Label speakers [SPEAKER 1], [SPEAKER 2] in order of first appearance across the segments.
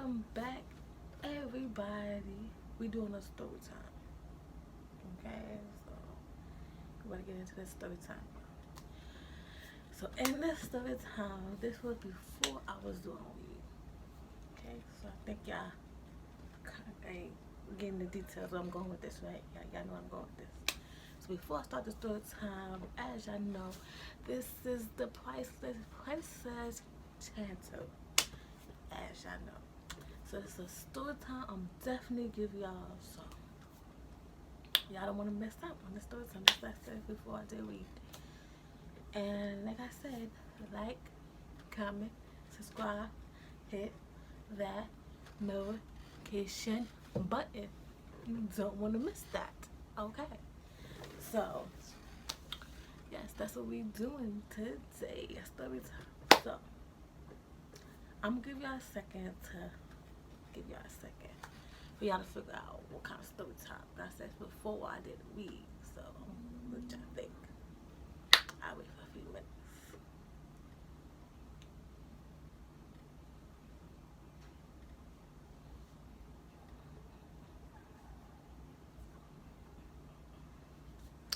[SPEAKER 1] Welcome back, everybody. We doing a story time. Okay, so we're gonna get into this story time. So in this story time, this was before I was doing weed. Okay, so I think y'all ain't getting the details where I'm going with this, right? Y'all know I'm going with this. So before I start the story time, as y'all know, this is the Priceless Princess channel. As y'all know. So it's a story time. I'm definitely give y'all some. Y'all don't want to miss out on the story time. Just like I said before I did read. And like I said, like, comment, subscribe, hit that notification button. You don't want to miss that. Okay. So yes, that's what we doing today. Story time. So I'm gonna give y'all a second to give y'all a second for y'all to figure out what kind of story time. Like I said before I did read, so what y'all think? I'll wait for a few minutes.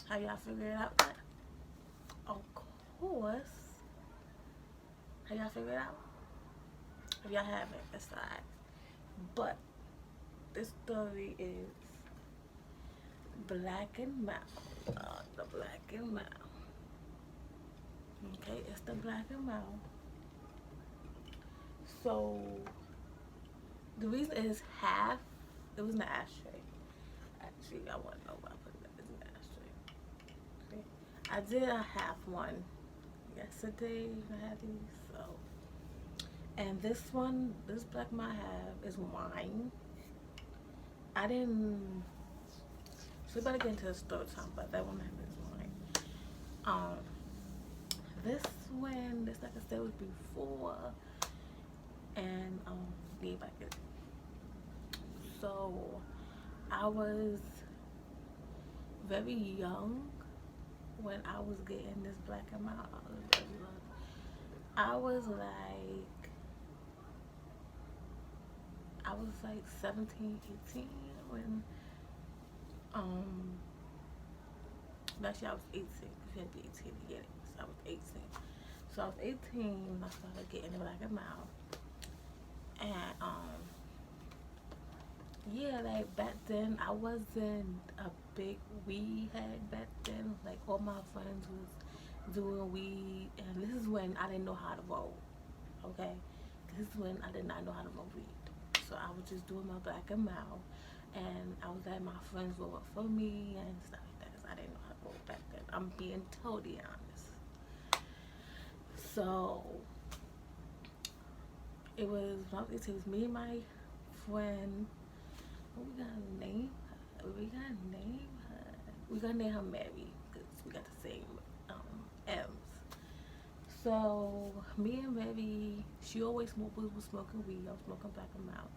[SPEAKER 1] Have y'all figured it out yet? Of course. Have y'all figured it out? If y'all haven't, that's alright. But this story is Black and Mild. The Black and Mild. Okay, it's the Black and Mild. So the reason is half. It was an ashtray. Actually, I want to know why I put that in the ashtray. Okay. I did a half one yesterday. I had these, so. And this one, this Black and Mild have is wine. I didn't. So we better get into the story time, but that one have is wine. This one, this like I said was before, and yeah, back it. So I was very young when I was getting this Black and Mild. I was very young. I was like 17, 18 when actually I was 18 because you had to be 18 to get it. So I was 18. So I was 18 when I started getting the Black and Mild. And yeah, like back then I wasn't a big weed head back then. Like all my friends was doing weed, and this is when I didn't know how to roll. Okay, this is when I did not know how to roll weed. So I was just doing my Black and Mild, and I was letting my friends roll up for me and stuff like that. Cause I didn't know how to roll back then. I'm being totally honest. So it was me and my friend. What we gonna name her? We gonna name her Mary because we got the same M's. So me and Mary, she always was smoking weed. I was smoking Black and Mild,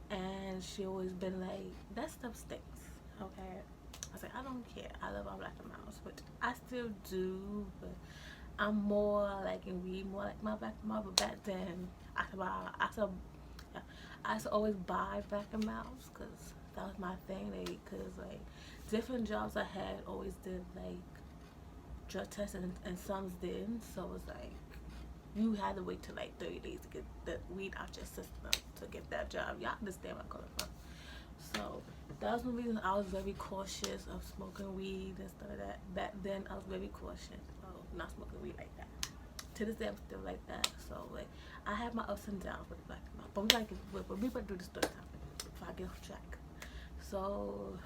[SPEAKER 1] and she always been like, that stuff stinks. Okay. I was like, I don't care. I love my Black and Milds, but I still do. But I'm more like in weed, more like my Black and Mild. But back then, I used to always buy Black and Milds because that was my thing. Because like different jobs I had always did like drug tests, and some didn't. So it was like you had to wait till like 30 days to get the weed out your system to get that job. Y'all understand where I'm coming from. So that was the reason I was very cautious of smoking weed and stuff like that. Back then I was very cautious of not smoking weed like that. To this day I'm still like that. So like I have my ups and downs with the Black and Mild. But we better do the story time before I get off track. So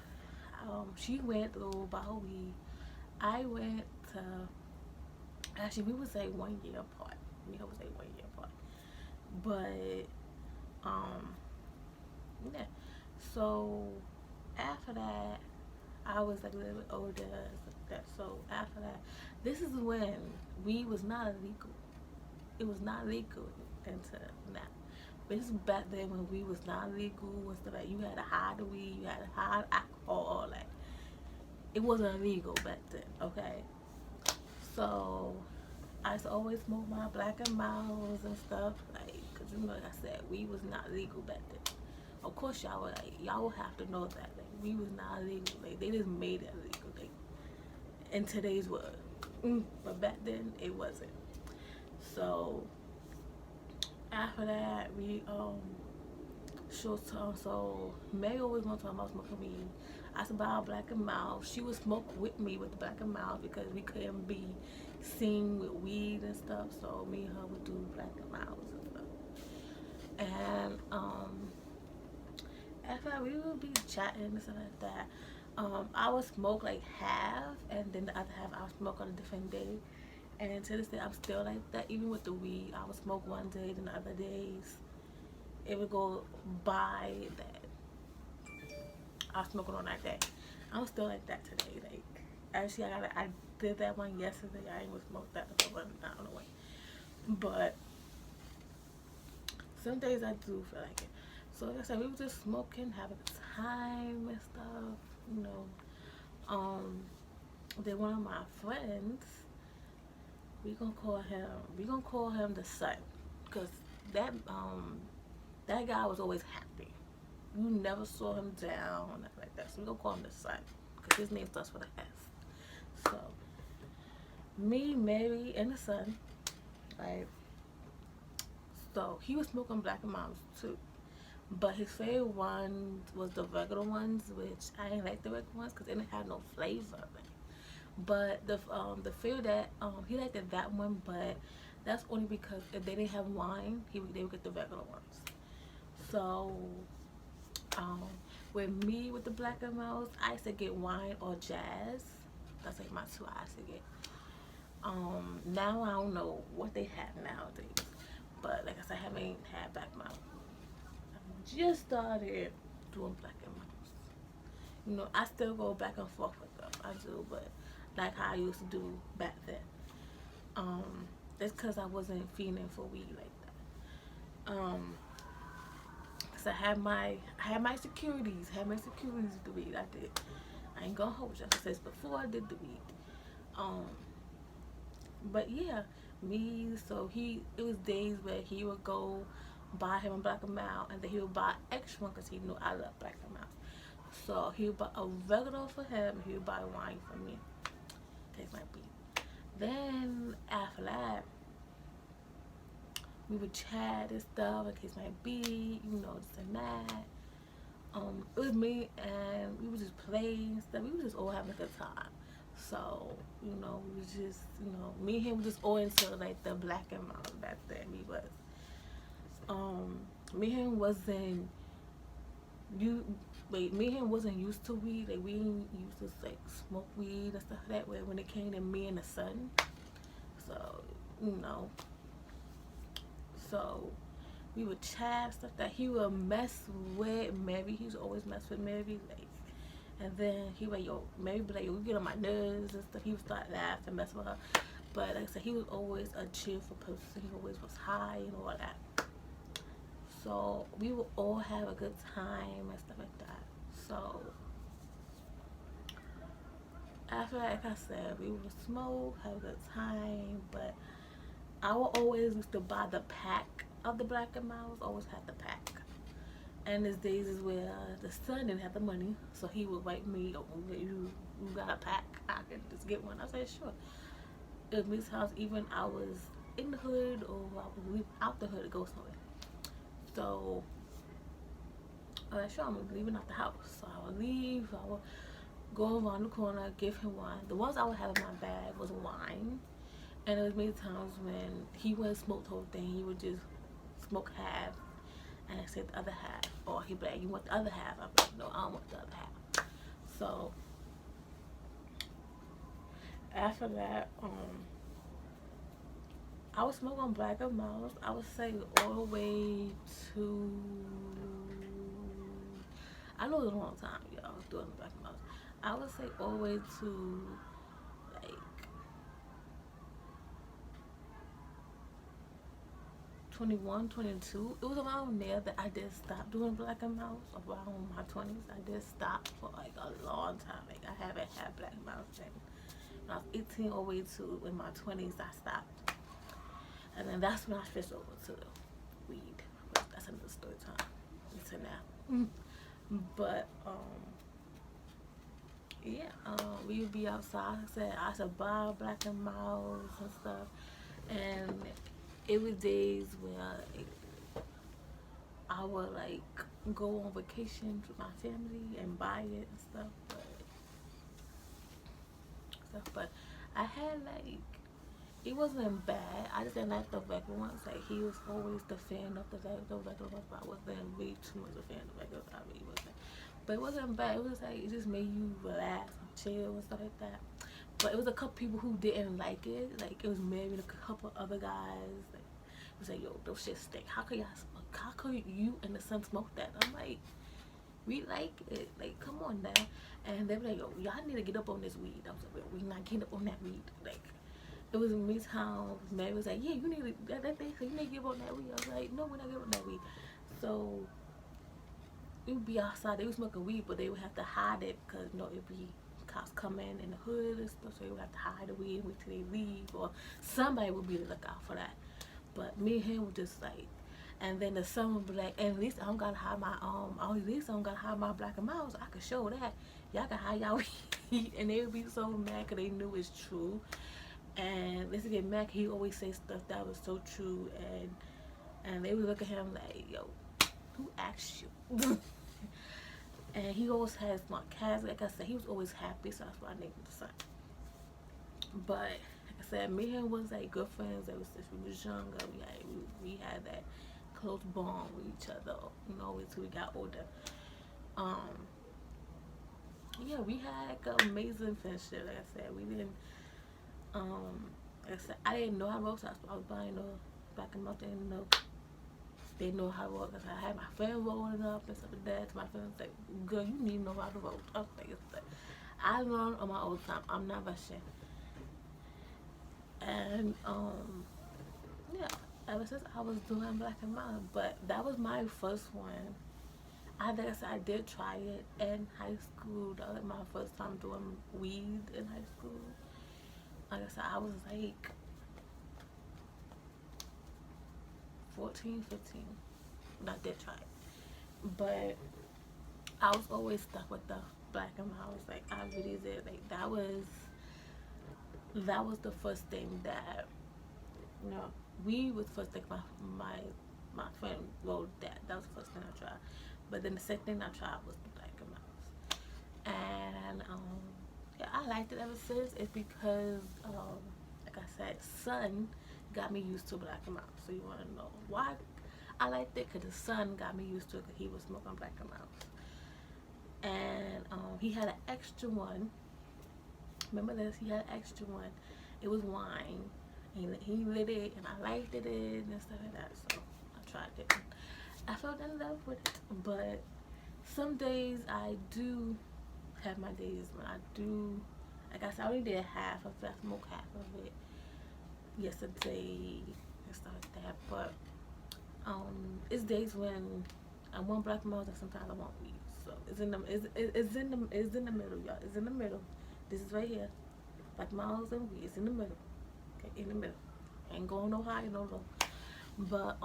[SPEAKER 1] she went through about weed. I went to, actually we would say 1 year apart. We would say 1 year apart. But yeah. So after that, I was like a little bit older. So after that, this is when weed was not illegal. It was not legal until now. But this is back then when weed was not legal and stuff like you had to hide the weed, you had to hide alcohol, all that. It wasn't illegal back then, okay? So I used to always smoke my Black and Milds and stuff, like Because, you know, like I said, weed was not legal back then. Of course, y'all would have to know that. Like, weed was not legal. Like, they just made it illegal. Like, in today's world. But back then, it wasn't. So, after that, we, so Mary always wanted to talk about smoking weed. I said about Black&mild. She would smoke with me with the Black&mild because we couldn't be seen with weed and stuff. So me and her would do Black&mild and stuff. And after that, we would be chatting and stuff like that. I would smoke like half, and then the other half I would smoke on a different day. And to this day, I'm still like that. Even with the weed, I would smoke one day, then the other days it would go by that I was smoking on that day. I'm still like that today. Like, actually, I did that one yesterday. I ain't gonna smoke that for I don't know when. But some days I do feel like it. So like I said, we were just smoking, having a time and stuff, you know. Then one of my friends, we gonna call him the Sun, cause that that guy was always happy. You never saw him down or nothing like that. So we gonna call him the Sun, cause his name starts with an S. So me, Mary, and the Sun, right? So he was smoking Black&mild too, but his favorite ones was the regular ones, which I didn't like the regular ones because it didn't have no flavor. But the flavor that he liked that one, but that's only because if they didn't have wine, they would get the regular ones. So with me with the Black&mild, I used to get wine or jazz. That's like my two I used to get. Now I don't know what they have nowadays, but like I said, I haven't had Black&mild. I just started doing Black&mild. You know, I still go back and forth with them. I do, but like how I used to do back then. That's because I wasn't feeling for weed like that. So I had my securities, with the weed. I did. I ain't gonna hold you. I said before I did the weed. But yeah, so it was days where he would go buy him a Black&mild, and then he would buy extra one because he knew I love Black&mild. So he would buy a regular for him, and he would buy wine for me. Taste my beat. Then after that, we would chat and stuff in case my beat, you know, this and that. It was me, and we would just play and stuff. We were just all having a good time. So, you know, we was just, you know, me and him was just all into like the Black&mild back then. Me and him wasn't me and him wasn't used to weed. Like, we didn't used to like smoke weed and stuff that way when it came to me and the Son. So, you know, so we would chat stuff that he would mess with Mary. He used to always mess with Mary, like, and then he would, yo, Mary be like, yo, you get on my nerves and stuff. He would start laughing, mess with her. But like I said, he was always a cheerful person. He always was high and all that. So we would all have a good time and stuff like that. So after that, like I said, we would smoke, have a good time. But I would always used to buy the pack of the Black&mild. Always had the pack. And there's days is where the Son didn't have the money, so he would write me, oh, you got a pack, I can just get one. I said, sure. It was many times even I was in the hood or I was leave out the hood to go somewhere. So I was sure I'm leaving out the house. So I would leave, I would go around the corner, give him wine. The ones I would have in my bag was wine. And there was many times when he wouldn't smoke the whole thing, he would just smoke half and I said the other half. Or he'd be like, you want the other half? I'd be like, no, I don't want the other half. So after that, I was smoking on Black&mild. I would say all the way to, I know it was a long time, y'all, I was doing Black&mild. I would say all the way to like 21, 22. It was around there that I did stop doing Black&mild. Around my 20s, I did stop for like a long time. Like, I haven't had Black&mild since when I was 18 all the way to in my 20s I stopped. And then that's when I switched over to weed. that's another story time. It's in there. But yeah, we would be outside. I said buy Black&mild and stuff, and it was days where I would like go on vacation with my family and buy it and stuff, but I had like it wasn't bad. I just didn't like the regular ones. Like he was always the fan of the regular ones, but I wasn't way too much a fan of the regular. I really wasn't. But it wasn't bad. It was like it just made you relax and chill and stuff like that. But it was a couple people who didn't like it. Like it was me and a couple other guys. Like it was like, yo, those shit stink. How could y'all smoke? How could you and the son smoke that? I'm like, we like it. Like, come on now. And they were like, yo, y'all need to get up on this weed. I was like, well, we not getting up on that weed. Like, it was me times. Mary was like, yeah, you need to, that thing said, you need to get up on that weed. I was like, no, we're not getting up on that weed. So, we would be outside. They was smoking weed, but they would have to hide it because, you know, it'd be cops coming in the hood and stuff. So, they would have to hide the weed and wait till they leave. Or somebody would be the lookout for that. But me and him were just like, and then the son would be like, and at least I don't gotta hide my at least I don't gotta hide my Black&mild, so I could show that y'all can hide y'all weed. And they would be so mad because they knew it's true. And they used to get mad 'cause he always say stuff that was so true, and they would look at him like, yo, who asked you? And he always has my cats. Like I said, he was always happy, so that's why I named him the son. But like I said, me and him was like good friends ever since we was younger. We had that close bond with each other, you know, until we got older. Yeah, we had like an amazing friendship. Like I said, we didn't like I said, I didn't know how to roll, so I was buying no Black&mild. They know how to roll. Cause I had my friend rolling up and stuff like that. My friend was like, girl, you need to know how to roll. I was like, I learned on my own time. I'm not rushing. And yeah, ever since I was doing Black&mild, but that was my first one. I guess I did try it in high school. That was my first time doing weed in high school. Like I said, I was like 14, 15 when I did try it. But I was always stuck with the Black&mild. I was like, I really did. Like that was the first thing that, you know, weed was the first thing my friend rolled that. That was the first thing I tried. But then the second thing I tried was the Black&mild. And yeah, I liked it ever since. It's because like I said, son got me used to Black&mild. So you want to know why I liked it? Because the son got me used to it because he was smoking Black&mild. And he had an extra one. Remember this? He had an extra one. It was wine. He lit it, and I liked it and stuff like that. So I tried it. I fell in love with it. But some days I do have my days when I do. Like I said, I only did half of it. I smoked half of it yesterday and stuff like that. But it's days when I want Black&mild and sometimes I want weed. So it's in the middle, y'all. It's in the middle. This is right here. Black&mild and weed. It's in the middle. Okay, in the middle. Ain't going no high, no low. But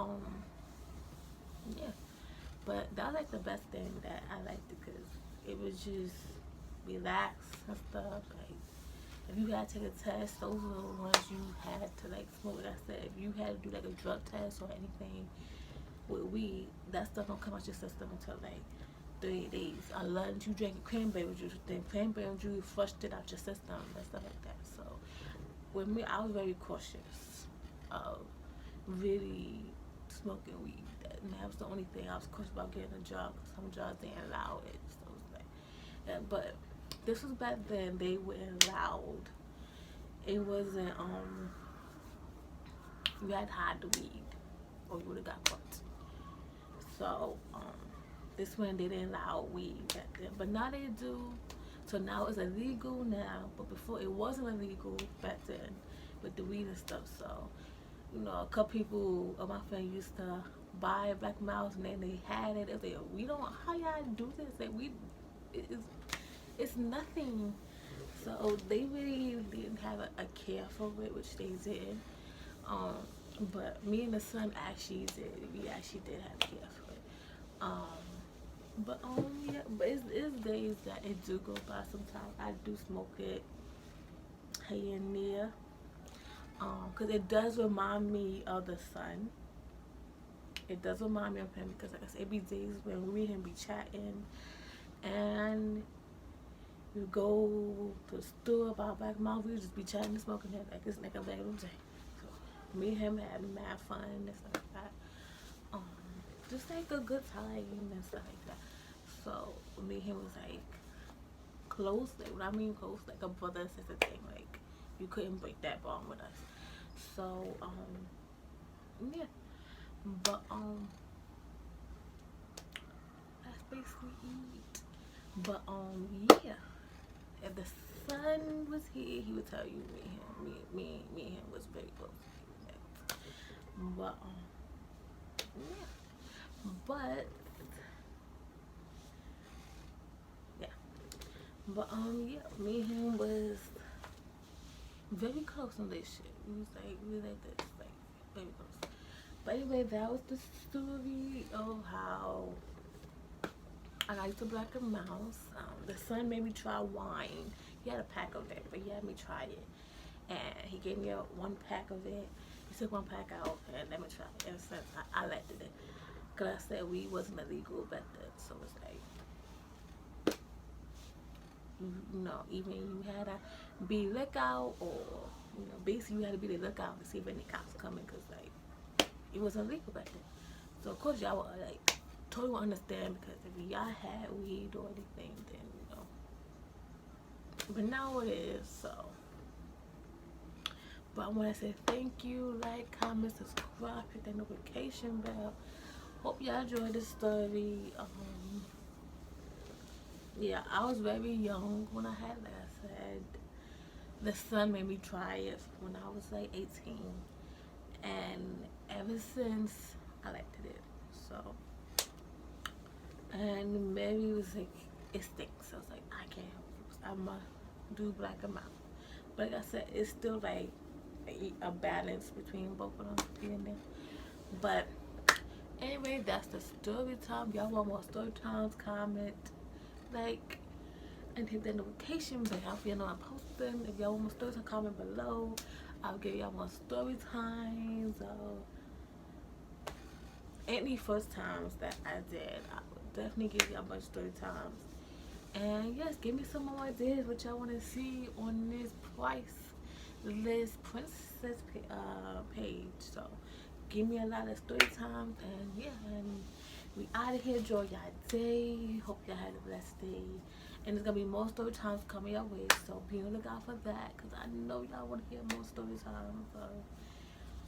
[SPEAKER 1] yeah. But that was like the best thing that I liked it because it was just relaxed and stuff. Like if you had to take a test, those were the ones you had to like smoke. Like I said, if you had to do like a drug test or anything with weed, that stuff don't come out your system until like 3 days. Unless you drank cranberry juice, then cranberry juice flushed it out your system and stuff like that. So with me, I was very cautious of really smoking weed. And that was the only thing I was cautious about getting a job. Some jobs didn't allow it. So it was like, yeah, but this was back then. They weren't allowed. It wasn't. You had to hide the weed, or you would have got caught. So this one they didn't allow weed back then, but now they do. So now it's illegal now, but before it wasn't illegal back then with the weed and stuff. So you know, a couple people of my friends used to buy Black&mild and then they had it. They was like, we don't, how y'all do this? Like, it's nothing. So they really didn't have a care for it, which they did. But me and the son actually did. We actually did have a gift for it. Yeah, but it's days that it do go by. Sometimes I do smoke it here and there. Cause it does remind me of the son. It does remind me of him because, like I said, it be days when we and him be chatting, and we go to the store about Black&mild. We just be chatting and smoking it like it's like a regular day. So me and him had mad fun and stuff like that. Um, just like a good time and stuff like that. So me and him was like close. Like what I mean close, like a brother and sister thing. Like you couldn't break that bond with us. So yeah. But that's basically it. But yeah. If the son was here, he would tell you me and him was very close. But yeah. But yeah. But yeah, me and him was very close in this shit. We was like this, like very close. But anyway, that was the story of how I got to Black&mild. The son made me try wine. He had a pack of it, but he had me try it. And he gave me one pack of it. He took one pack out and let me try it. And since I liked it, because I said weed wasn't illegal back then. So it's like, even you had to be lookout, or, basically you had to be the lookout to see if any cops coming, because, like, it wasn't legal back then. So, of course, y'all would, like, totally understand, because if y'all had weed or anything, then, But now it is, so. But I want to say thank you, like, comment, subscribe, hit that notification bell. Hope y'all enjoyed this story. Yeah, I was very young when I had, like I said, the son made me try it when I was like 18, and ever since I liked it. So, and Mary was like, it stinks. I was like, I can't help you. I'm gonna do Black&mild. But like I said, it's still like a balance between both of them here and there. But anyway, that's the story time. Y'all want more story times? Comment, like, and hit that notification bell if you know I'm posting. If y'all want more story time, comment below. I'll give y'all more story times. Any first times that I did, I would definitely give y'all a bunch of story times. And yes, give me some more ideas what y'all want to see on this Pricelessprincess page. So give me a lot of story times, and yeah, and we out of here. Enjoy y'all day. Hope y'all had a blessed day. And there's gonna be more story times coming your way, so be on the lookout for that, because I know y'all want to hear more story times.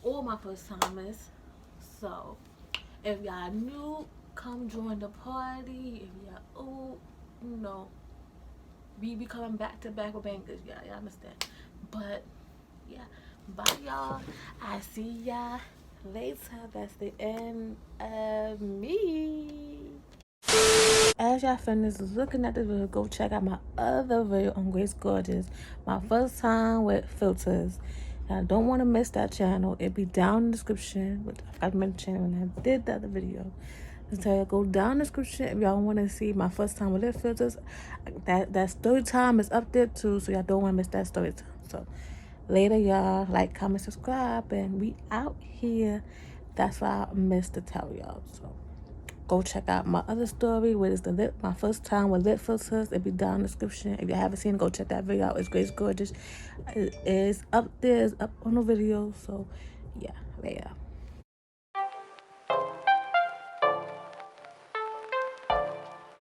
[SPEAKER 1] All my first timers. So if y'all new, come join the party. If y'all old, we be coming back to back with bangers. Y'all understand. But yeah, bye y'all. I see y'all later. That's the end of me. As y'all finish looking at the video, go check out my other video on Grace Gorgeous, my first time with filters. And I don't want to miss that channel. It'll be down in the description, which I forgot to mention when I did the other video. So go down in the description if y'all want to see my first time with lip filters. That story time is up there too, so y'all don't want to miss that story time. So later, y'all, like, comment, subscribe, and we out here. That's why I missed to tell y'all. So go check out my other story, which is my first time with lip filters. It'll be down in the description. If you haven't seen it, go check that video out. It's Grace Gorgeous. It is up there, it's up on the video. So yeah, later.